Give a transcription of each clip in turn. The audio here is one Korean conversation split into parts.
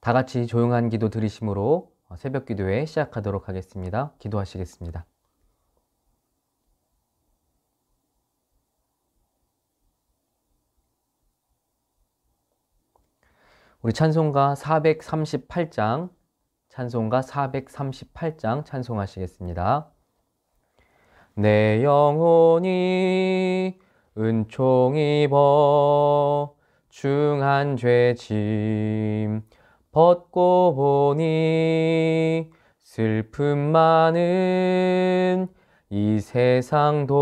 다 같이 조용한 기도 드리심으로 새벽 기도회 시작하도록 하겠습니다. 기도하시겠습니다. 우리 찬송가 438장, 찬송하시겠습니다. 내 영혼이 은총 입어 중한 죄짐 벗고 보니 슬픔 많은 이 세상도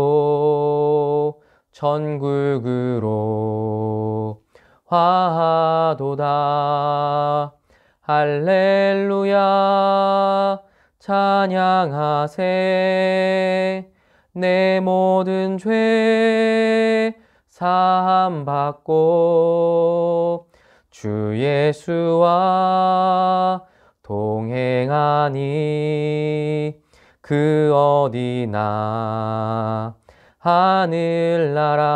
천국으로 화하도다. 할렐루야 찬양하세. 내 모든 죄 사함 받고 주 예수와 동행하니 그 어디나 하늘나라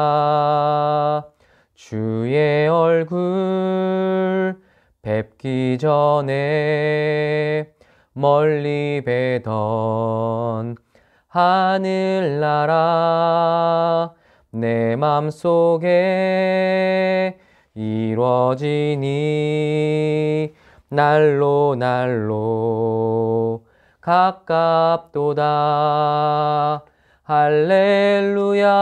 주의 얼굴 뵙기 전에 멀리 뵈던 하늘나라 내 맘속에 이루어지니 날로 가깝도다. 할렐루야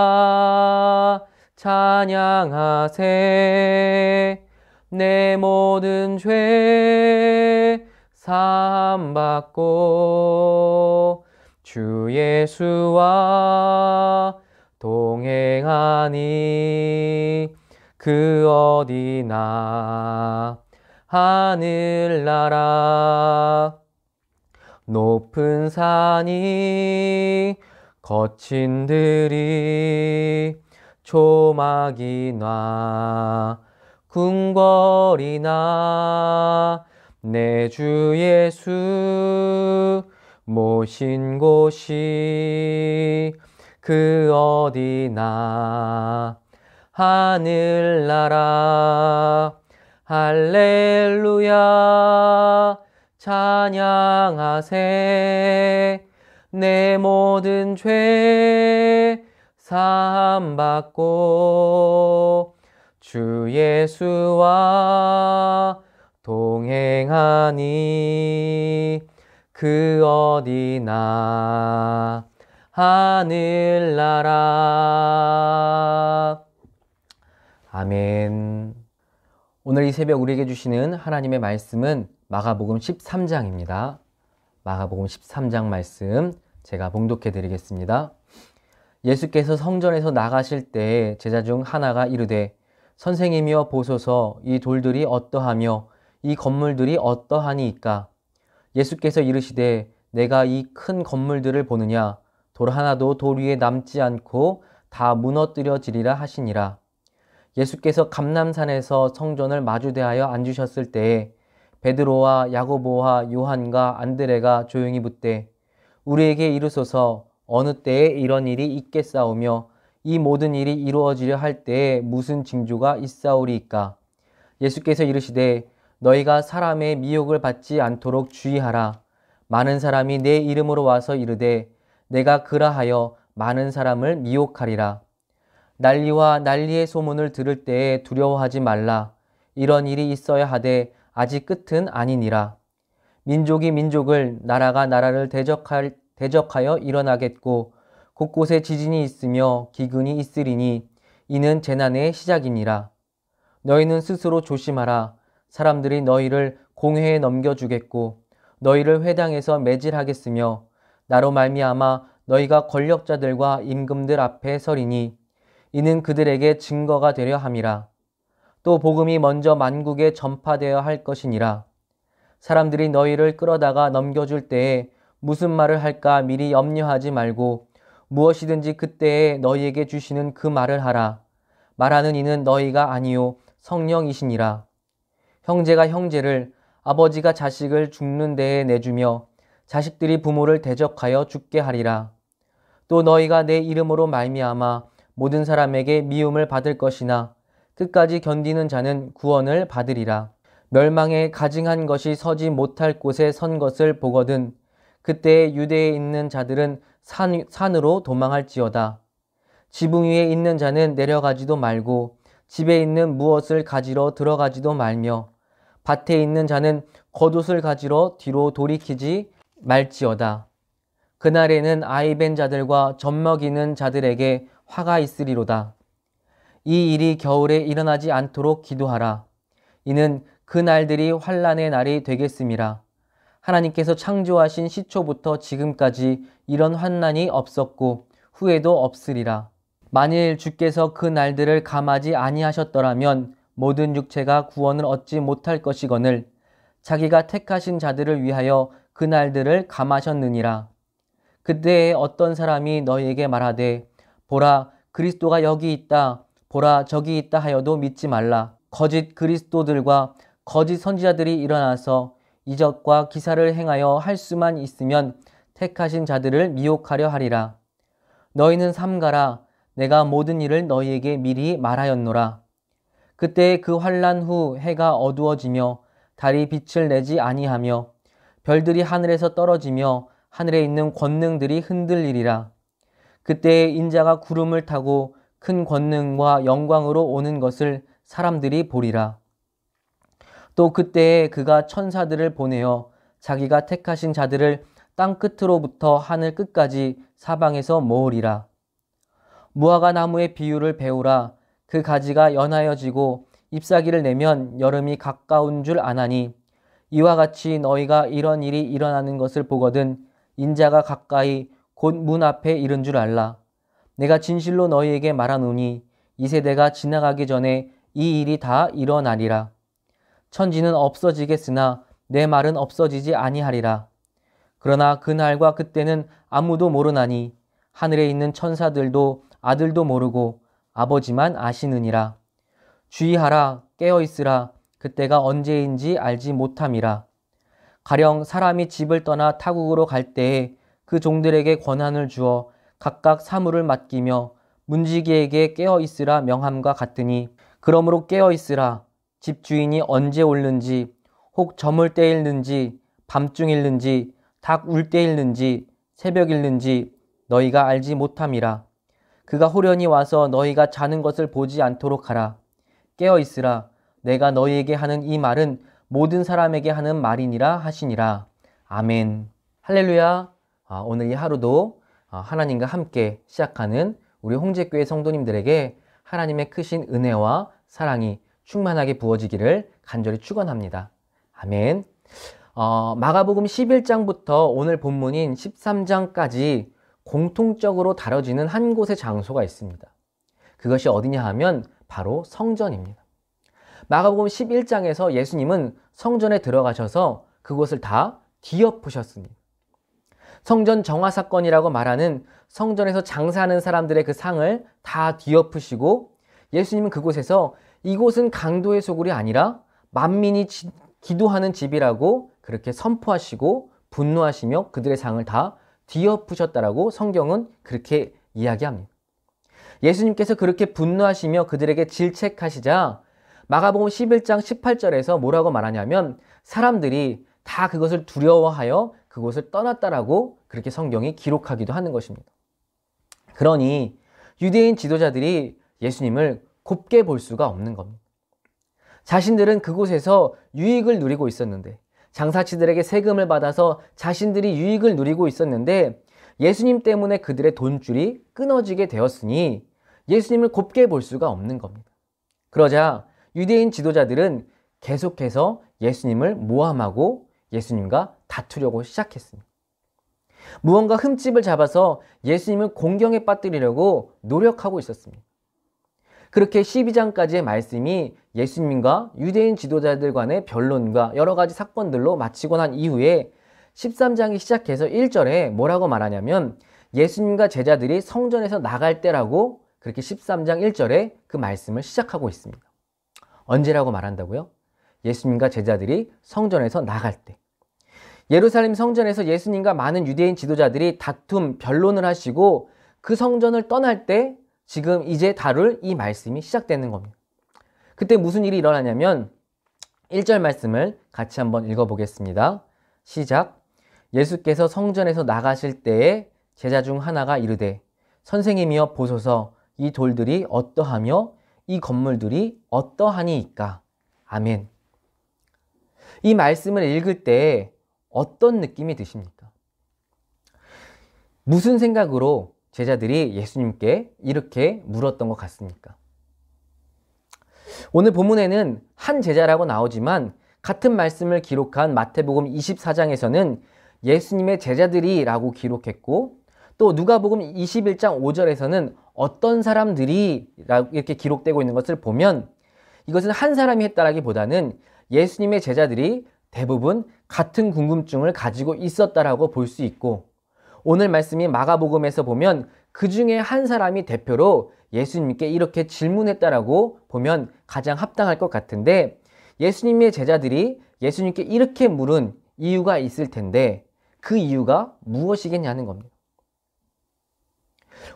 찬양하세. 내 모든 죄 사함 받고 주 예수와 동행하니 그 어디나 하늘나라 높은 산이 거친 들이 조막이나 궁궐이나 내 주 예수 모신 곳이 그 어디나 하늘나라 할렐루야 찬양하세. 내 모든 죄 사함 받고 주 예수와 동행하니 그 어디나 하늘나라. 아멘. 오늘 이 새벽 우리에게 주시는 하나님의 말씀은 마가복음 13장입니다. 마가복음 13장 말씀 제가 봉독해 드리겠습니다. 예수께서 성전에서 나가실 때 제자 중 하나가 이르되 선생님이여 보소서 이 돌들이 어떠하며 이 건물들이 어떠하니이까. 예수께서 이르시되 내가 이 큰 건물들을 보느냐. 돌 하나도 돌 위에 남지 않고 다 무너뜨려지리라 하시니라. 예수께서 감람산에서 성전을 마주대하여 앉으셨을 때에 베드로와 야고보와 요한과 안드레가 조용히 묻되 우리에게 이르소서 어느 때에 이런 일이 있겠사오며 이 모든 일이 이루어지려 할 때에 무슨 징조가 있사오리이까. 예수께서 이르시되 너희가 사람의 미혹을 받지 않도록 주의하라. 많은 사람이 내 이름으로 와서 이르되 내가 그라하여 많은 사람을 미혹하리라. 난리와 난리의 소문을 들을 때에 두려워하지 말라. 이런 일이 있어야 하되 아직 끝은 아니니라. 민족이 민족을 나라가 나라를 대적하여 일어나겠고 곳곳에 지진이 있으며 기근이 있으리니 이는 재난의 시작이니라. 너희는 스스로 조심하라. 사람들이 너희를 공회에 넘겨주겠고 너희를 회당에서 매질하겠으며 나로 말미암아 너희가 권력자들과 임금들 앞에 서리니 이는 그들에게 증거가 되려 함이라. 또 복음이 먼저 만국에 전파되어야 할 것이니라. 사람들이 너희를 끌어다가 넘겨줄 때에 무슨 말을 할까 미리 염려하지 말고 무엇이든지 그때에 너희에게 주시는 그 말을 하라. 말하는 이는 너희가 아니요 성령이시니라. 형제가 형제를, 아버지가 자식을 죽는 데에 내주며 자식들이 부모를 대적하여 죽게 하리라. 또 너희가 내 이름으로 말미암아 모든 사람에게 미움을 받을 것이나 끝까지 견디는 자는 구원을 받으리라. 멸망에 가증한 것이 서지 못할 곳에 선 것을 보거든 그때 유대에 있는 자들은 산으로 도망할지어다. 지붕 위에 있는 자는 내려가지도 말고 집에 있는 무엇을 가지러 들어가지도 말며 밭에 있는 자는 겉옷을 가지러 뒤로 돌이키지 말지어다. 그날에는 아이 벤 자들과 젖먹이는 자들에게 화가 있으리로다. 이 일이 겨울에 일어나지 않도록 기도하라. 이는 그 날들이 환난의 날이 되겠음이라. 하나님께서 창조하신 시초부터 지금까지 이런 환난이 없었고 후에도 없으리라. 만일 주께서 그 날들을 감하지 아니하셨더라면 모든 육체가 구원을 얻지 못할 것이거늘 자기가 택하신 자들을 위하여 그 날들을 감하셨느니라. 그때에 어떤 사람이 너희에게 말하되 보라 그리스도가 여기 있다 보라 저기 있다 하여도 믿지 말라. 거짓 그리스도들과 거짓 선지자들이 일어나서 이적과 기사를 행하여 할 수만 있으면 택하신 자들을 미혹하려 하리라. 너희는 삼가라. 내가 모든 일을 너희에게 미리 말하였노라. 그때 그 환난 후 해가 어두워지며 달이 빛을 내지 아니하며 별들이 하늘에서 떨어지며 하늘에 있는 권능들이 흔들리리라. 그때 인자가 구름을 타고 큰 권능과 영광으로 오는 것을 사람들이 보리라. 또 그때에 그가 천사들을 보내어 자기가 택하신 자들을 땅 끝으로부터 하늘 끝까지 사방에서 모으리라. 무화과 나무의 비유를 배우라. 그 가지가 연하여지고 잎사귀를 내면 여름이 가까운 줄 아나니 이와 같이 너희가 이런 일이 일어나는 것을 보거든 인자가 가까이 곧 문 앞에 이른 줄 알라. 내가 진실로 너희에게 말하노니 이 세대가 지나가기 전에 이 일이 다 일어나리라. 천지는 없어지겠으나 내 말은 없어지지 아니하리라. 그러나 그날과 그때는 아무도 모르나니 하늘에 있는 천사들도 아들도 모르고 아버지만 아시느니라. 주의하라. 깨어있으라. 그때가 언제인지 알지 못함이라. 가령 사람이 집을 떠나 타국으로 갈 때에 그 종들에게 권한을 주어 각각 사물을 맡기며 문지기에게 깨어있으라 명함과 같으니 그러므로 깨어있으라. 집주인이 언제 올는지 혹 저물 때일는지 밤중일는지 닭 울 때일는지 새벽일는지 너희가 알지 못함이라. 그가 호련히 와서 너희가 자는 것을 보지 않도록 하라. 깨어있으라. 내가 너희에게 하는 이 말은 모든 사람에게 하는 말이니라 하시니라. 아멘. 할렐루야. 오늘 이 하루도 하나님과 함께 시작하는 우리 홍제교회 성도님들에게 하나님의 크신 은혜와 사랑이 충만하게 부어지기를 간절히 축원합니다. 아멘. 마가복음 11장부터 오늘 본문인 13장까지 공통적으로 다뤄지는 한 곳의 장소가 있습니다. 그것이 어디냐 하면 바로 성전입니다. 마가복음 11장에서 예수님은 성전에 들어가셔서 그곳을 다 뒤엎으셨습니다. 성전 정화사건이라고 말하는 성전에서 장사하는 사람들의 그 상을 다 뒤엎으시고 예수님은 그곳에서 이곳은 강도의 소굴이 아니라 만민이 기도하는 집이라고 그렇게 선포하시고 분노하시며 그들의 상을 다 뒤엎으셨다라고 성경은 그렇게 이야기합니다. 예수님께서 그렇게 분노하시며 그들에게 질책하시자 마가복음 11장 18절에서 뭐라고 말하냐면 사람들이 다 그것을 두려워하여 그곳을 떠났다라고 그렇게 성경이 기록하기도 하는 것입니다. 그러니 유대인 지도자들이 예수님을 곱게 볼 수가 없는 겁니다. 자신들은 그곳에서 유익을 누리고 있었는데 장사치들에게 세금을 받아서 자신들이 유익을 누리고 있었는데 예수님 때문에 그들의 돈줄이 끊어지게 되었으니 예수님을 곱게 볼 수가 없는 겁니다. 그러자 유대인 지도자들은 계속해서 예수님을 모함하고 예수님과 다투려고 시작했습니다. 무언가 흠집을 잡아서 예수님을 공경에 빠뜨리려고 노력하고 있었습니다. 그렇게 12장까지의 말씀이 예수님과 유대인 지도자들 간의 변론과 여러 가지 사건들로 마치고 난 이후에 13장이 시작해서 1절에 뭐라고 말하냐면 예수님과 제자들이 성전에서 나갈 때라고 그렇게 13장 1절에 그 말씀을 시작하고 있습니다. 언제라고 말한다고요? 예수님과 제자들이 성전에서 나갈 때. 예루살렘 성전에서 예수님과 많은 유대인 지도자들이 다툼, 변론을 하시고 그 성전을 떠날 때 지금 이제 다룰 이 말씀이 시작되는 겁니다. 그때 무슨 일이 일어나냐면 1절 말씀을 같이 한번 읽어보겠습니다. 시작. 예수께서 성전에서 나가실 때에 제자 중 하나가 이르되 선생님이여 보소서 이 돌들이 어떠하며 이 건물들이 어떠하니이까. 아멘. 이 말씀을 읽을 때 어떤 느낌이 드십니까? 무슨 생각으로 제자들이 예수님께 이렇게 물었던 것 같습니까? 오늘 본문에는 한 제자라고 나오지만 같은 말씀을 기록한 마태복음 24장에서는 예수님의 제자들이 라고 기록했고, 또 누가복음 21장 5절에서는 어떤 사람들이 이렇게 기록되고 있는 것을 보면 이것은 한 사람이 했다라기보다는 예수님의 제자들이 대부분 같은 궁금증을 가지고 있었다라고 볼 수 있고, 오늘 말씀이 마가복음에서 보면 그 중에 한 사람이 대표로 예수님께 이렇게 질문했다라고 보면 가장 합당할 것 같은데, 예수님의 제자들이 예수님께 이렇게 물은 이유가 있을 텐데 그 이유가 무엇이겠냐는 겁니다.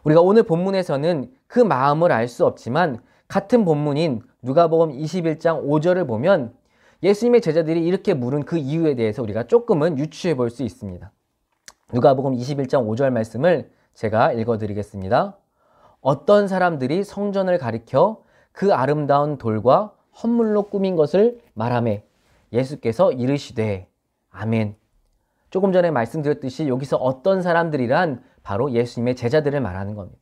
우리가 오늘 본문에서는 그 마음을 알 수 없지만 같은 본문인 누가복음 21장 5절을 보면 예수님의 제자들이 이렇게 물은 그 이유에 대해서 우리가 조금은 유추해 볼 수 있습니다. 누가복음 21장 5절 말씀을 제가 읽어드리겠습니다. 어떤 사람들이 성전을 가리켜 그 아름다운 돌과 헌물로 꾸민 것을 말하매 예수께서 이르시되 아멘. 조금 전에 말씀드렸듯이 여기서 어떤 사람들이란 바로 예수님의 제자들을 말하는 겁니다.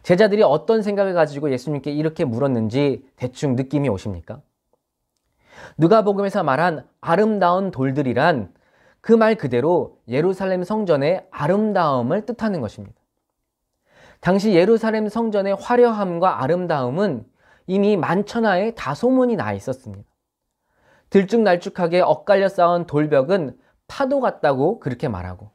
제자들이 어떤 생각을 가지고 예수님께 이렇게 물었는지 대충 느낌이 오십니까? 누가복음에서 말한 아름다운 돌들이란 그 말 그대로 예루살렘 성전의 아름다움을 뜻하는 것입니다. 당시 예루살렘 성전의 화려함과 아름다움은 이미 만천하에 다 소문이 나 있었습니다. 들쭉날쭉하게 엇갈려 쌓은 돌벽은 파도 같다고 그렇게 말하고,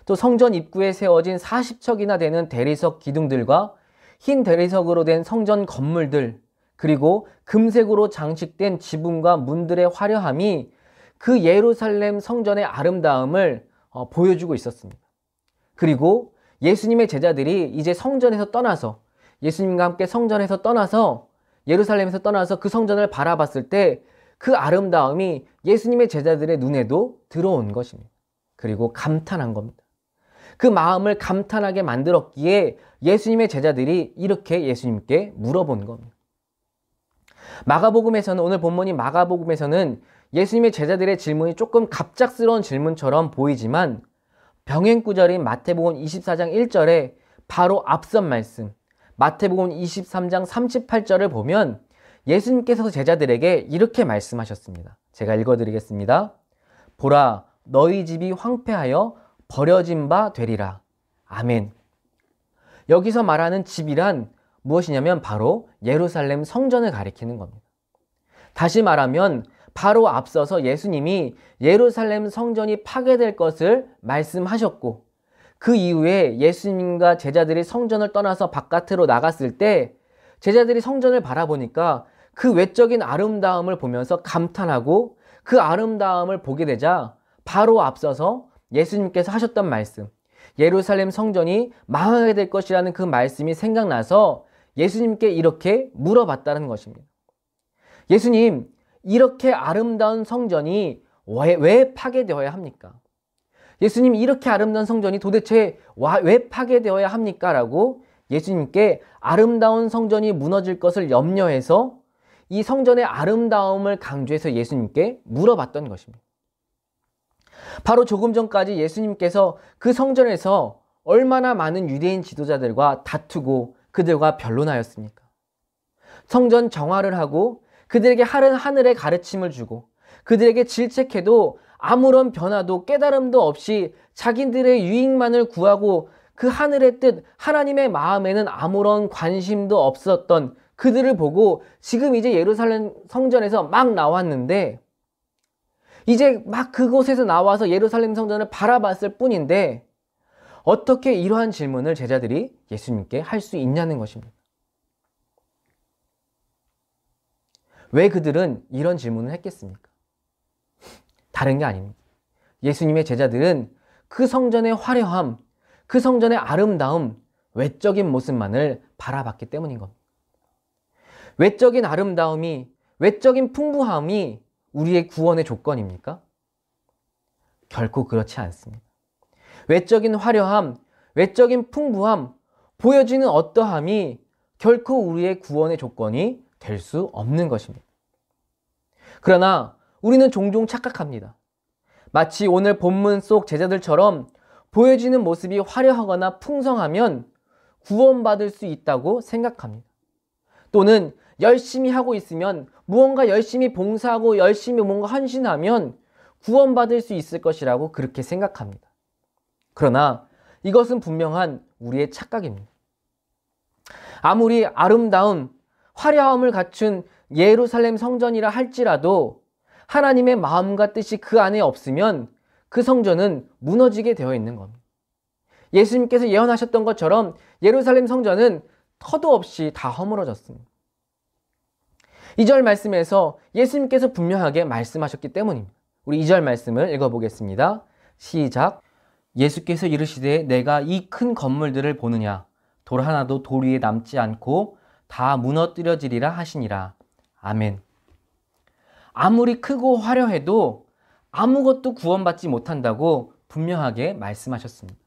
또 성전 입구에 세워진 40척이나 되는 대리석 기둥들과 흰 대리석으로 된 성전 건물들, 그리고 금색으로 장식된 지붕과 문들의 화려함이 그 예루살렘 성전의 아름다움을 보여주고 있었습니다. 그리고 예수님의 제자들이 이제 성전에서 떠나서, 예수님과 함께 성전에서 떠나서 예루살렘에서 떠나서 그 성전을 바라봤을 때 그 아름다움이 예수님의 제자들의 눈에도 들어온 것입니다. 그리고 감탄한 겁니다. 그 마음을 감탄하게 만들었기에 예수님의 제자들이 이렇게 예수님께 물어본 겁니다. 마가복음에서는, 오늘 본문인 마가복음에서는 예수님의 제자들의 질문이 조금 갑작스러운 질문처럼 보이지만 병행 구절인 마태복음 24장 1절에 바로 앞선 말씀 마태복음 23장 38절을 보면 예수님께서 제자들에게 이렇게 말씀하셨습니다. 제가 읽어드리겠습니다. 보라, 너희 집이 황폐하여 버려진 바 되리라. 아멘. 여기서 말하는 집이란 무엇이냐면 바로 예루살렘 성전을 가리키는 겁니다. 다시 말하면 바로 앞서서 예수님이 예루살렘 성전이 파괴될 것을 말씀하셨고, 그 이후에 예수님과 제자들이 성전을 떠나서 바깥으로 나갔을 때 제자들이 성전을 바라보니까 그 외적인 아름다움을 보면서 감탄하고, 그 아름다움을 보게 되자 바로 앞서서 예수님께서 하셨던 말씀, 예루살렘 성전이 망하게 될 것이라는 그 말씀이 생각나서 예수님께 이렇게 물어봤다는 것입니다. 예수님, 이렇게 아름다운 성전이 왜 파괴되어야 합니까? 예수님, 이렇게 아름다운 성전이 도대체 왜 파괴되어야 합니까? 라고 예수님께 아름다운 성전이 무너질 것을 염려해서 이 성전의 아름다움을 강조해서 예수님께 물어봤던 것입니다. 바로 조금 전까지 예수님께서 그 성전에서 얼마나 많은 유대인 지도자들과 다투고 그들과 변론하였습니까? 성전 정화를 하고 그들에게 하늘의 가르침을 주고 그들에게 질책해도 아무런 변화도 깨달음도 없이 자기들의 유익만을 구하고 그 하늘의 뜻, 하나님의 마음에는 아무런 관심도 없었던 그들을 보고 지금 이제 예루살렘 성전에서 막 나왔는데, 이제 막 그곳에서 나와서 예루살렘 성전을 바라봤을 뿐인데 어떻게 이러한 질문을 제자들이 예수님께 할 수 있냐는 것입니다. 왜 그들은 이런 질문을 했겠습니까? 다른 게 아닙니다. 예수님의 제자들은 그 성전의 화려함, 그 성전의 아름다움, 외적인 모습만을 바라봤기 때문인 겁니다. 외적인 아름다움이, 외적인 풍부함이 우리의 구원의 조건입니까? 결코 그렇지 않습니다. 외적인 화려함, 외적인 풍부함, 보여지는 어떠함이 결코 우리의 구원의 조건이 될 수 없는 것입니다. 그러나 우리는 종종 착각합니다. 마치 오늘 본문 속 제자들처럼 보여지는 모습이 화려하거나 풍성하면 구원받을 수 있다고 생각합니다. 또는 열심히 하고 있으면, 무언가 열심히 봉사하고 열심히 뭔가 헌신하면 구원받을 수 있을 것이라고 그렇게 생각합니다. 그러나 이것은 분명한 우리의 착각입니다. 아무리 아름다운 화려함을 갖춘 예루살렘 성전이라 할지라도 하나님의 마음과 뜻이 그 안에 없으면 그 성전은 무너지게 되어 있는 겁니다. 예수님께서 예언하셨던 것처럼 예루살렘 성전은 터도 없이 다 허물어졌습니다. 2절 말씀에서 예수님께서 분명하게 말씀하셨기 때문입니다. 우리 2절 말씀을 읽어보겠습니다. 시작. 예수께서 이르시되 내가 이 큰 건물들을 보느냐? 돌 하나도 돌 위에 남지 않고 다 무너뜨려지리라 하시니라. 아멘. 아무리 크고 화려해도 아무것도 구원받지 못한다고 분명하게 말씀하셨습니다.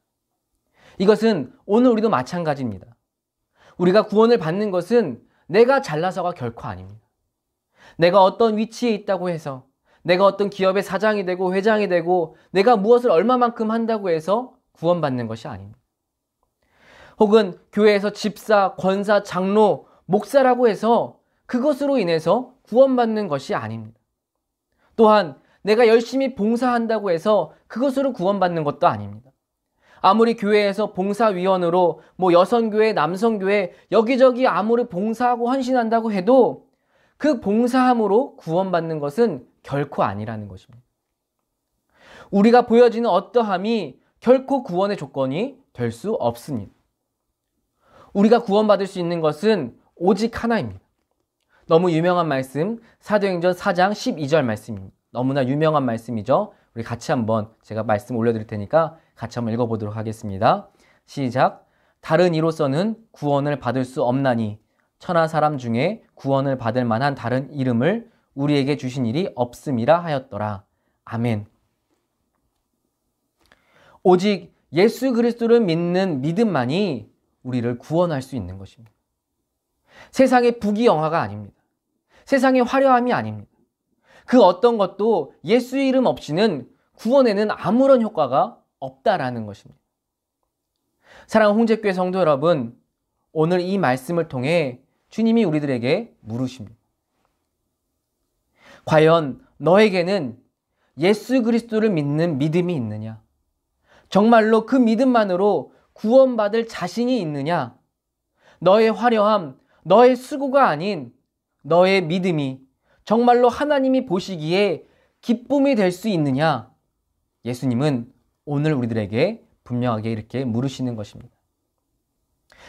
이것은 오늘 우리도 마찬가지입니다. 우리가 구원을 받는 것은 내가 잘나서가 결코 아닙니다. 내가 어떤 위치에 있다고 해서, 내가 어떤 기업의 사장이 되고 회장이 되고 내가 무엇을 얼마만큼 한다고 해서 구원받는 것이 아닙니다. 혹은 교회에서 집사, 권사, 장로, 목사라고 해서 그것으로 인해서 구원받는 것이 아닙니다. 또한 내가 열심히 봉사한다고 해서 그것으로 구원받는 것도 아닙니다. 아무리 교회에서 봉사위원으로 여성교회, 남성교회 여기저기 아무리 봉사하고 헌신한다고 해도 그 봉사함으로 구원받는 것은 결코 아니라는 것입니다. 우리가 보여지는 어떠함이 결코 구원의 조건이 될 수 없습니다. 우리가 구원받을 수 있는 것은 오직 하나입니다. 너무 유명한 말씀, 사도행전 4장 12절 말씀입니다. 너무나 유명한 말씀이죠. 우리 같이 한번 제가 말씀 올려드릴 테니까 같이 한번 읽어보도록 하겠습니다. 시작. 다른 이로서는 구원을 받을 수 없나니 천하 사람 중에 구원을 받을 만한 다른 이름을 우리에게 주신 일이 없음이라 하였더라. 아멘. 오직 예수 그리스도를 믿는 믿음만이 우리를 구원할 수 있는 것입니다. 세상의 부귀영화가 아닙니다. 세상의 화려함이 아닙니다. 그 어떤 것도 예수의 이름 없이는 구원에는 아무런 효과가 없다라는 것입니다. 사랑하는 홍제교회 성도 여러분, 오늘 이 말씀을 통해 주님이 우리들에게 물으십니다. 과연 너에게는 예수 그리스도를 믿는 믿음이 있느냐? 정말로 그 믿음만으로 구원받을 자신이 있느냐? 너의 화려함, 너의 수고가 아닌 너의 믿음이 정말로 하나님이 보시기에 기쁨이 될 수 있느냐? 예수님은 오늘 우리들에게 분명하게 이렇게 물으시는 것입니다.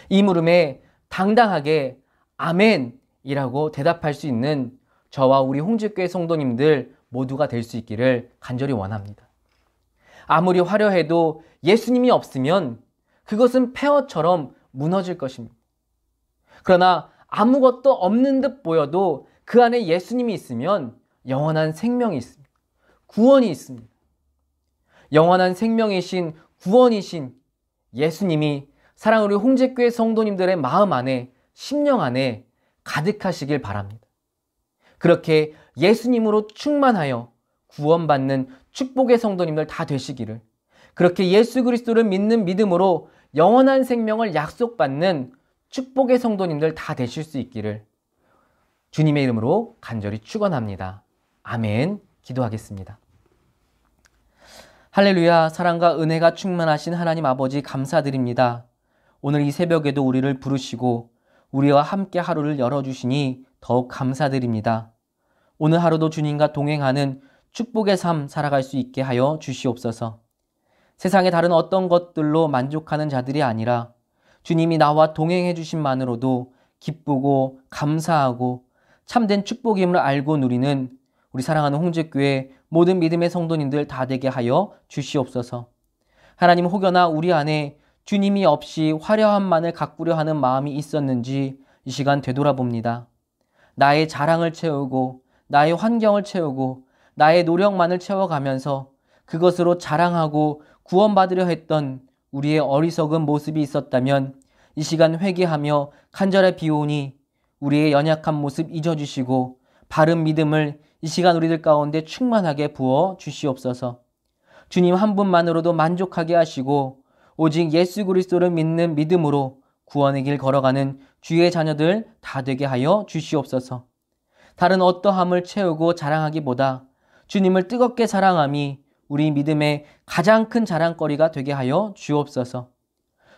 이 물음에 당당하게 아멘이라고 대답할 수 있는 저와 우리 홍제교회 성도님들 모두가 될 수 있기를 간절히 원합니다. 아무리 화려해도 예수님이 없으면 그것은 폐허처럼 무너질 것입니다. 그러나 아무것도 없는 듯 보여도 그 안에 예수님이 있으면 영원한 생명이 있습니다. 구원이 있습니다. 영원한 생명이신 구원이신 예수님이 사랑하는 우리 홍제교회 성도님들의 마음 안에, 심령 안에 가득하시길 바랍니다. 그렇게 예수님으로 충만하여 구원받는 축복의 성도님들 다 되시기를, 그렇게 예수 그리스도를 믿는 믿음으로 영원한 생명을 약속받는 축복의 성도님들 다 되실 수 있기를 주님의 이름으로 간절히 축원합니다. 아멘. 기도하겠습니다. 할렐루야. 사랑과 은혜가 충만하신 하나님 아버지 감사드립니다. 오늘 이 새벽에도 우리를 부르시고 우리와 함께 하루를 열어주시니 더욱 감사드립니다. 오늘 하루도 주님과 동행하는 축복의 삶 살아갈 수 있게 하여 주시옵소서. 세상의 다른 어떤 것들로 만족하는 자들이 아니라 주님이 나와 동행해 주심만으로도 기쁘고 감사하고 참된 축복임을 알고 누리는 우리 사랑하는 홍제교회 모든 믿음의 성도님들 다 되게 하여 주시옵소서. 하나님, 혹여나 우리 안에 주님이 없이 화려함만을 가꾸려 하는 마음이 있었는지 이 시간 되돌아봅니다. 나의 자랑을 채우고 나의 환경을 채우고 나의 노력만을 채워가면서 그것으로 자랑하고 구원받으려 했던 우리의 어리석은 모습이 있었다면 이 시간 회개하며 간절히 비오니 우리의 연약한 모습 잊어주시고 바른 믿음을 이 시간 우리들 가운데 충만하게 부어 주시옵소서. 주님 한 분만으로도 만족하게 하시고 오직 예수 그리스도를 믿는 믿음으로 구원의 길 걸어가는 주의 자녀들 다 되게 하여 주시옵소서. 다른 어떠함을 채우고 자랑하기보다 주님을 뜨겁게 사랑함이 우리 믿음의 가장 큰 자랑거리가 되게 하여 주옵소서.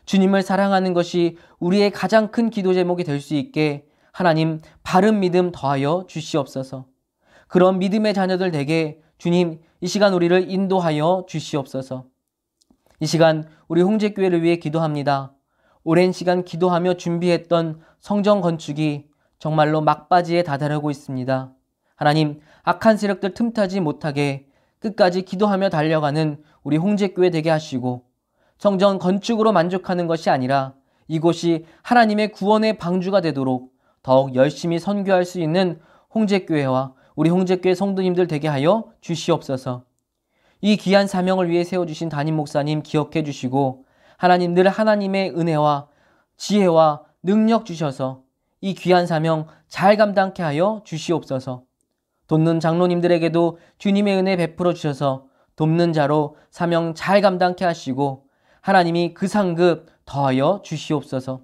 주님을 사랑하는 것이 우리의 가장 큰 기도 제목이 될 수 있게 하나님 바른 믿음 더하여 주시옵소서. 그런 믿음의 자녀들 되게 주님 이 시간 우리를 인도하여 주시옵소서. 이 시간 우리 홍제교회를 위해 기도합니다. 오랜 시간 기도하며 준비했던 성전 건축이 정말로 막바지에 다다르고 있습니다. 하나님 악한 세력들 틈타지 못하게 끝까지 기도하며 달려가는 우리 홍제교회 되게 하시고 성전 건축으로 만족하는 것이 아니라 이곳이 하나님의 구원의 방주가 되도록 더욱 열심히 선교할 수 있는 홍제교회와 우리 홍제교회 성도님들 되게 하여 주시옵소서. 이 귀한 사명을 위해 세워주신 담임 목사님 기억해 주시고 하나님 늘 하나님의 은혜와 지혜와 능력 주셔서 이 귀한 사명 잘 감당케 하여 주시옵소서. 돕는 장로님들에게도 주님의 은혜 베풀어 주셔서 돕는 자로 사명 잘 감당케 하시고 하나님이 그 상급 더하여 주시옵소서.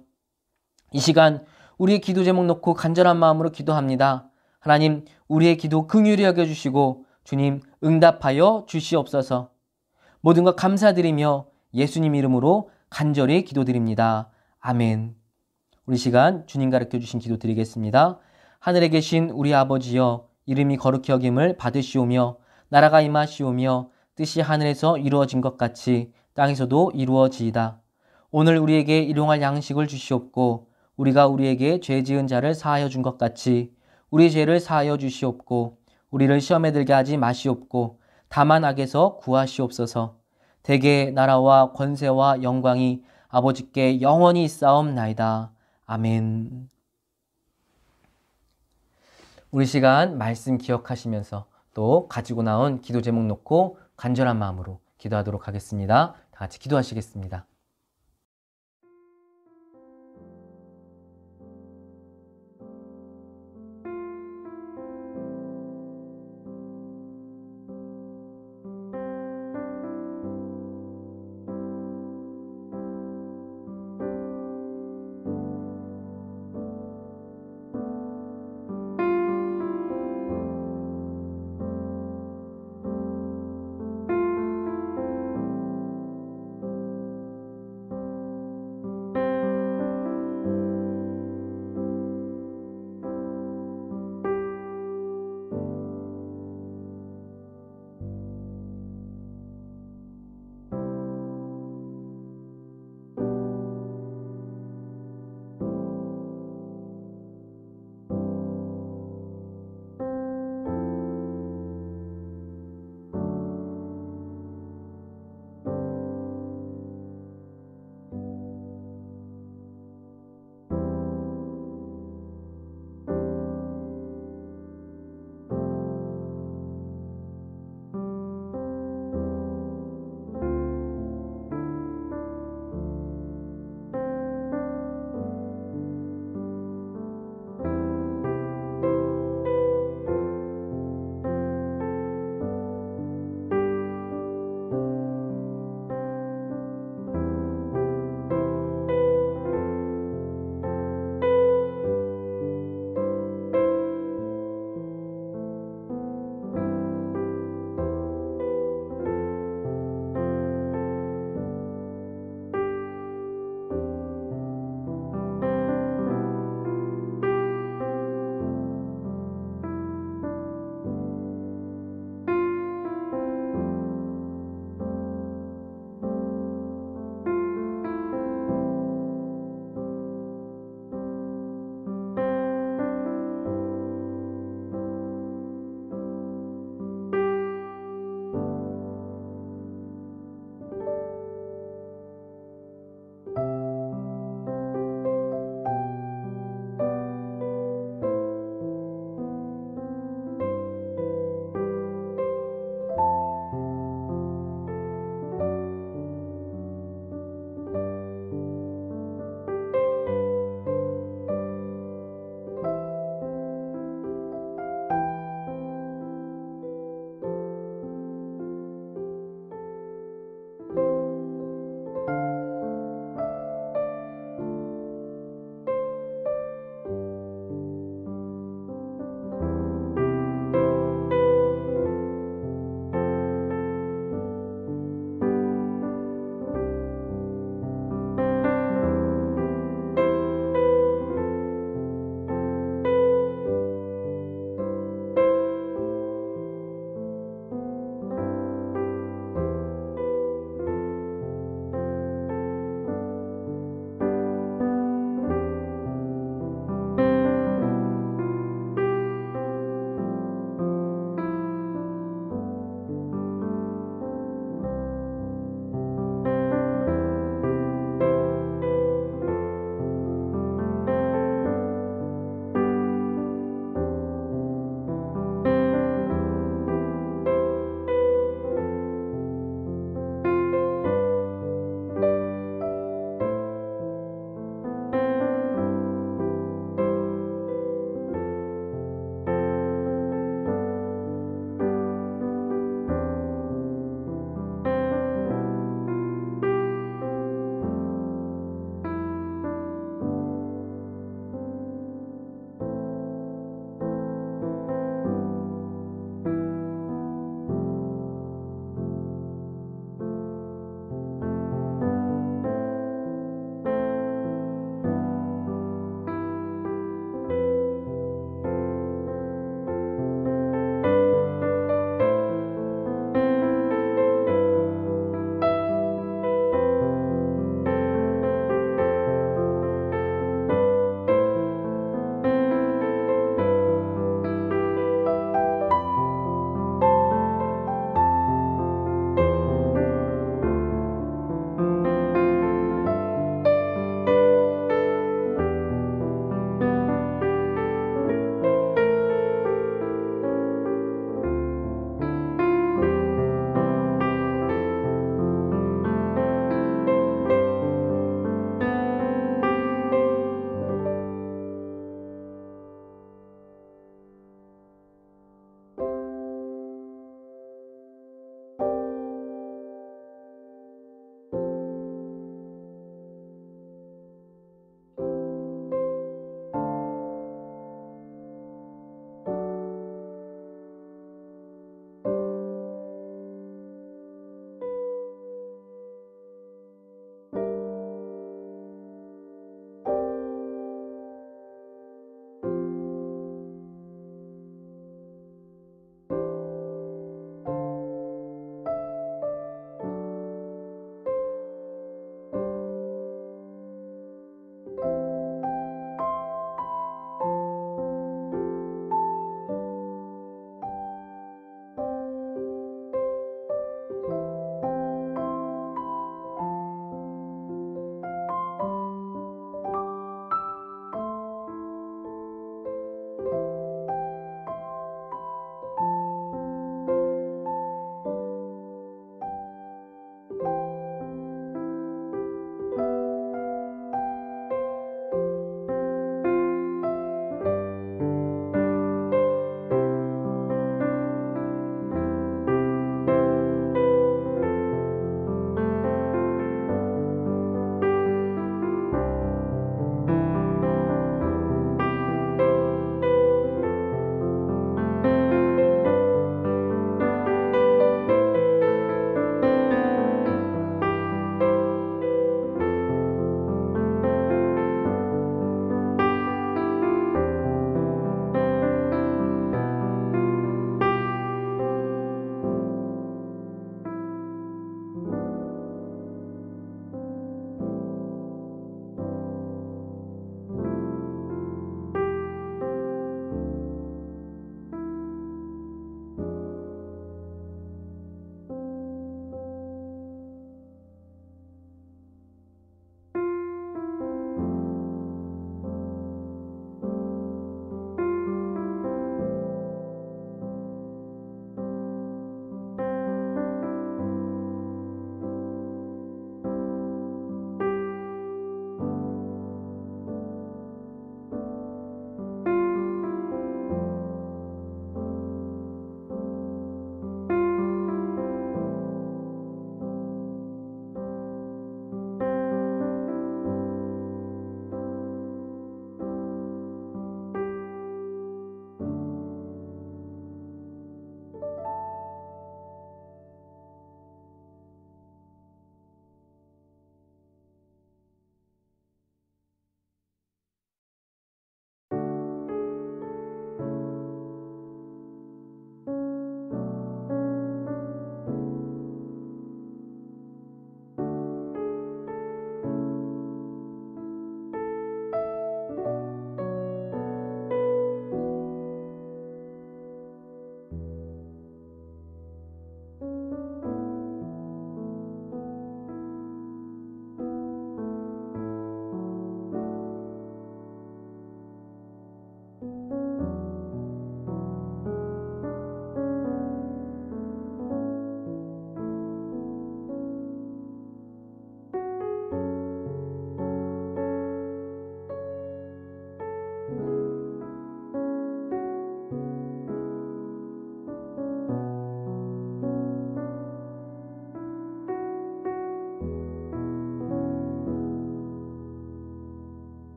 이 시간 우리의 기도 제목 놓고 간절한 마음으로 기도합니다. 하나님 우리의 기도 긍휼히 여겨주시고 주님 응답하여 주시옵소서. 모든 것 감사드리며 예수님 이름으로 간절히 기도드립니다. 아멘. 우리 시간 주님 가르쳐 주신 기도 드리겠습니다. 하늘에 계신 우리 아버지여 이름이 거룩히 여김을 받으시오며 나라가 임하시오며 뜻이 하늘에서 이루어진 것 같이 땅에서도 이루어지이다. 오늘 우리에게 일용할 양식을 주시옵고 우리가 우리에게 죄 지은 자를 사하여 준 것 같이 우리 죄를 사하여 주시옵고 우리를 시험에 들게 하지 마시옵고 다만 악에서 구하시옵소서. 대개 나라와 권세와 영광이 아버지께 영원히 있사옵나이다. 아멘. 우리 시간 말씀 기억하시면서 또 가지고 나온 기도 제목 놓고 간절한 마음으로 기도하도록 하겠습니다. 다 같이 기도하시겠습니다.